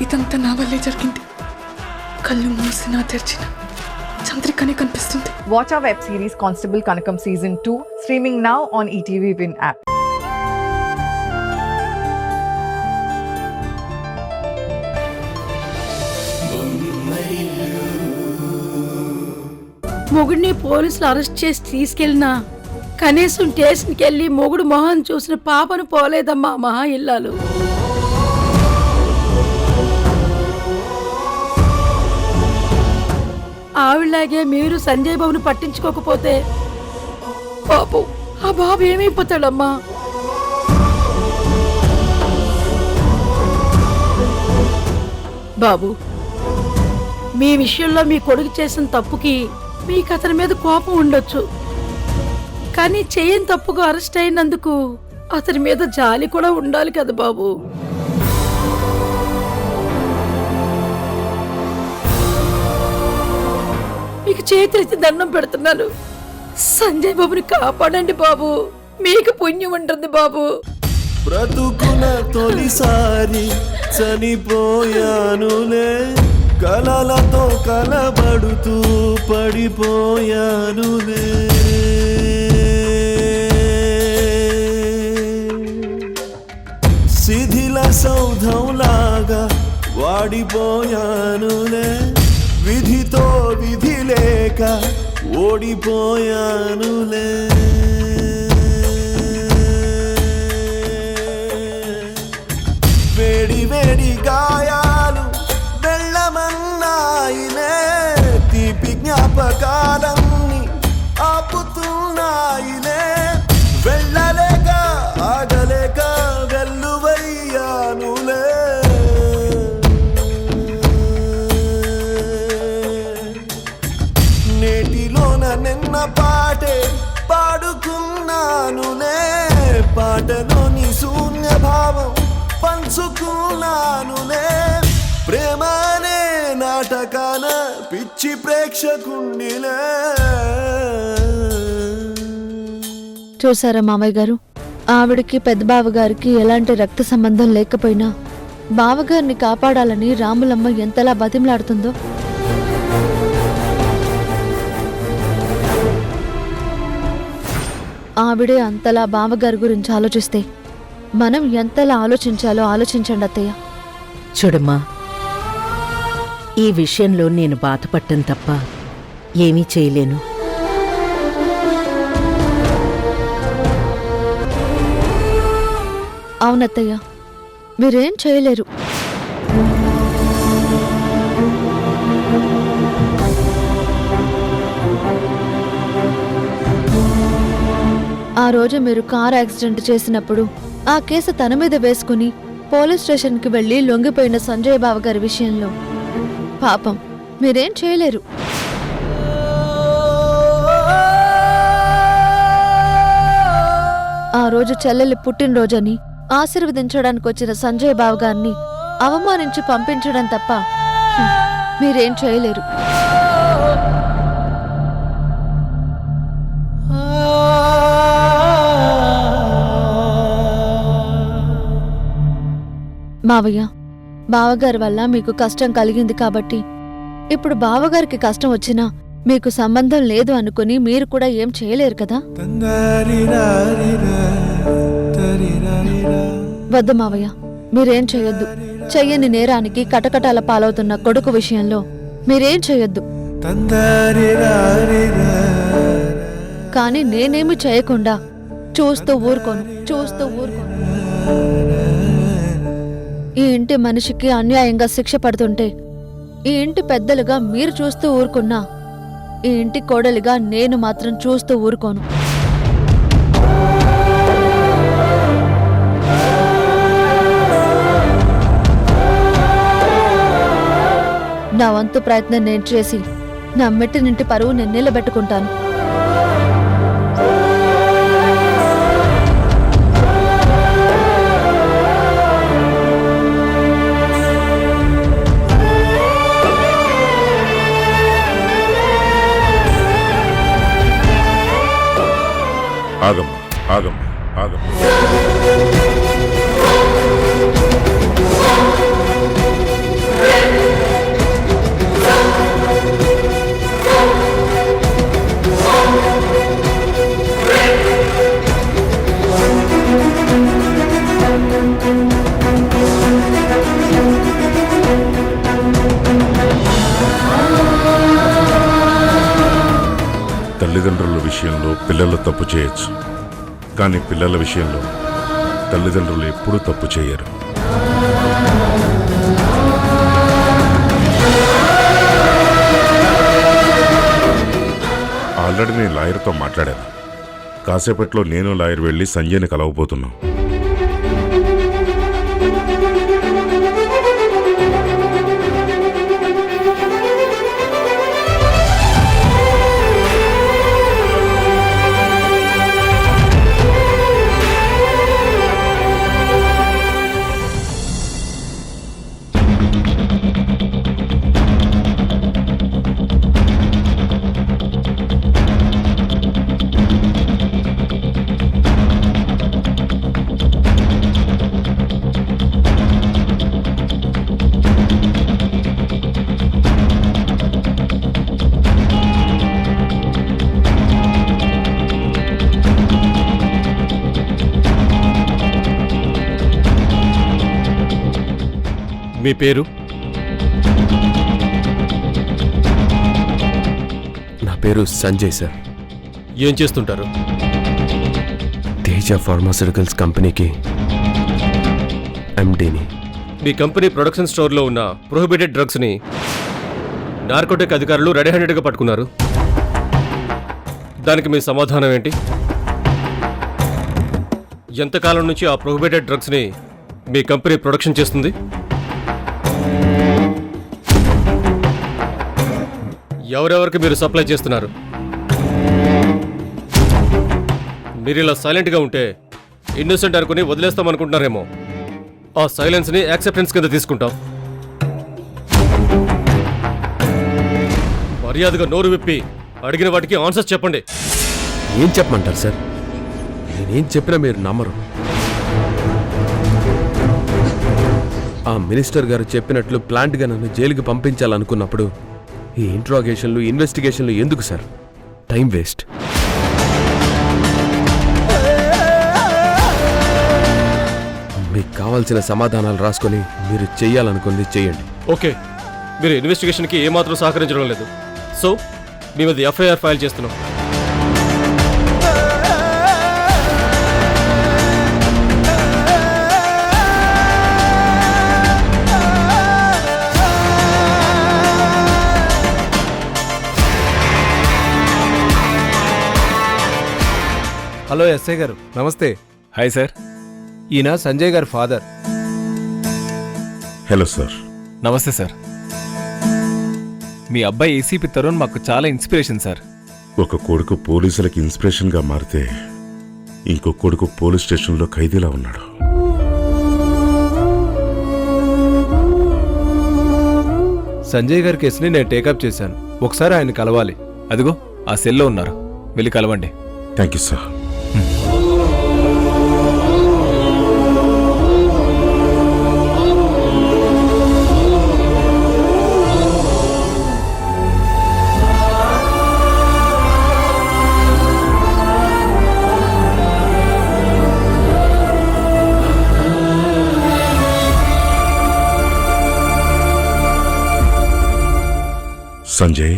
ఇదంతా నా వల్లే జరిగింది. కళ్ళు మూసినా తెరిచిన చంద్రికనే కనిపిస్తుంది. Watch our web series Constable Kanakam Season 2 streaming now on ETV Win app. మొగుడిని పోలీసులు అరెస్ట్ చేసి తీసుకెళ్ళినా కనీసం స్టేషన్కి వెళ్ళి మొగుడు మొహం చూసిన పాపను పోలేదమ్మా మహా ఇల్లాలు. ఆవిడలాగే మీరు సంజయ్ బాబును పట్టించుకోకపోతే పాపం ఆ బాబు ఏమైపోతాడమ్మా? బాబు, మీ విషయంలో మీ కొడుకు చేసిన తప్పుకి మీకు అతని మీద కోపం ఉండొచ్చు, కానీ చేయని తప్పుకు అరెస్ట్ అయినందుకు అతని మీద జాలి కూడా ఉండాలి కదా బాబు. మీకు చేతులెత్తి దండం పెడుతున్నాను, సంజయ్ బాబుని కాపాడండి బాబు, మీకు పుణ్యం ఉంటుంది బాబు. బ్రతుకున తొలిసారి చనిపోయానులే, కలలతో కలబడుతూ పడిపోయానులే. శిథిల సౌధంలాగా వాడిపోయానులే, విధితో విధి లేక ఓడిపోయానులే. వేడి వేడి గాయాలు వెళ్ళమన్నాయిలే, తీపి జ్ఞాపకాలన్నీ ఆపుతున్నాయిలే. వెళ్ళలేక ఆగలేక వెల్లువయ్యానులే. నేటిలోన నిన్న పాటే పాడుకున్నానులే, పాటలోని శూన్య భావం పంచుకున్నానులే. ప్రేమనే నాటకాన పిచ్చి ప్రేక్షకుండిలే. చూసారా మామయ్య గారు, ఆవిడకి పెద్ద బావగారికి ఎలాంటి రక్త సంబంధం లేకపోయినా బావగారిని కాపాడాలని రాములమ్మ ఎంతలా బతిమలాడుతుందో. ఆవిడే అంతలా బావగారి గురించి ఆలోచిస్తే మనం ఎంతలా ఆలోచించాలో ఆలోచించండి అత్తయ్య. చూడమ్మా, ఈ విషయంలో నేను బాధపడటం తప్ప ఏమీ చేయలేను. అవునత్తయ్య, మీరేం చేయలేరు. ఆ రోజు మీరు కార్ యాక్సిడెంట్ చేసినప్పుడు ఆ కేసు తన మీద వేసుకుని పోలీస్ స్టేషన్కి వెళ్లి లొంగిపోయిన సంజయ్ బావ గారి విషయంలో పాపం మీరేం చేయలేరు. ఆ రోజు చెల్లెలి పుట్టినరోజని ఆశీర్వదించడానికి వచ్చిన సంజయ్ బావ గారిని అవమానించి పంపించడం తప్ప మీరేం చేయలేరు. మావయ్య, బావగారి వల్ల మీకు కష్టం కలిగింది కాబట్టి ఇప్పుడు బావగారికి కష్టం వచ్చినా మీకు సంబంధం లేదు అనుకుని మీరు కూడా ఏం చేయలేరు కదా. వద్దు మావయ్య, మీరేం చేయొద్దు. చెయ్యని నేరానికి కటకటాల పాలవుతున్న కొడుకు విషయంలో మీరేం చేయొద్దు. కానీ నేనేమి చేయకుండా చూస్తూ ఊరుకోను. ఈ ఇంటి మనిషికి అన్యాయంగా శిక్ష పడుతుంటే ఈ ఇంటి పెద్దలుగా మీరు చూస్తూ ఊరుకున్నా ఈ ఇంటి కోడలిగా నేను మాత్రం చూస్తూ ఊరుకోను. నా వంతు ప్రయత్నం నేను చేసి నా మెట్టినింటి పరువు నేను నిలబెట్టుకుంటాను. ఆగమ్మా. తల్లిదండ్రుల విషయంలో పిల్లలు తప్పు చేయొచ్చు, కానీ పిల్లల విషయంలో తల్లిదండ్రులు ఎప్పుడూ తప్పు చేయరు. ఆల్రెడీ నేను లాయర్తో మాట్లాడాను. కాసేపట్లో నేను లాయర్ వెళ్ళి సంజయ్ని కలవబోతున్నాం. మీ పేరు? నా పేరు సంజయ్ సార్. ఏం చేస్తుంటారు? తేజ ఫార్మాస్యూటికల్స్ కంపెనీకి ఎండీని. మీ కంపెనీ ప్రొడక్షన్ స్టోర్లో ఉన్న ప్రొహిబిటెడ్ డ్రగ్స్ని నార్కోటిక్ అధికారులు రెడీ హ్యాండెడ్గా పట్టుకున్నారు. దానికి మీ సమాధానం ఏంటి? ఎంతకాలం నుంచి ఆ ప్రొహిబిటెడ్ డ్రగ్స్ని మీ కంపెనీ ప్రొడక్షన్ చేస్తుంది? ఎవరెవరికి మీరు సప్లై చేస్తున్నారు? మీరు ఇలా సైలెంట్గా ఉంటే ఇన్నోసెంట్ అనుకుని వదిలేస్తామనుకుంటున్నారేమో. ఆ సైలెన్స్ని యాక్సెప్టెన్స్ కింద తీసుకుంటాం. మర్యాదగా నోరు విప్పి అడిగిన వాటికి ఆన్సర్స్ చెప్పండి. ఏం చెప్పమంటారు సార్? నేనేం చెప్పినా మీరు నమ్మరు. ఆ మినిస్టర్ గారు చెప్పినట్లు ప్లాంట్గా నన్ను జైలుకి పంపించాలనుకున్నప్పుడు ఈ ఇంట్రాగేషన్లు, ఇన్వెస్టిగేషన్లు ఎందుకు సార్? Time waste. మీకు కావాల్సిన సమాధానాలు రాసుకొని మీరు చెయ్యాలనుకుంది చెయ్యండి. ఓకే, మీరు ఇన్వెస్టిగేషన్కి ఏమాత్రం సహకరించడం లేదు, సో మీ మీద ఎఫ్ఐఆర్ ఫైల్ చేస్తున్నాం. హలో ఎస్ఐ గారు, నమస్తే. హాయ్ సార్, ఈయన సంజయ్ గారి ఫాదర్. Hello sir. నమస్తే సార్. మీ అబ్బాయి ఏసీపీ తరుణ్ మాకు చాలా ఇన్స్పిరేషన్ సార్. ఒక కొడుకు పోలీసులకి ఇన్స్పిరేషన్గా మారితే ఇంకో కొడుకు పోలీస్ స్టేషన్లో ఖైదీలా ఉన్నాడు. సంజయ్ గారి కేసుని నేను టేకప్ చేశాను. ఒకసారి ఆయన కలవాలి. అదిగో ఆ సెల్లో ఉన్నారు, వెళ్ళి కలవండి. Thank you sir. సంజయ్,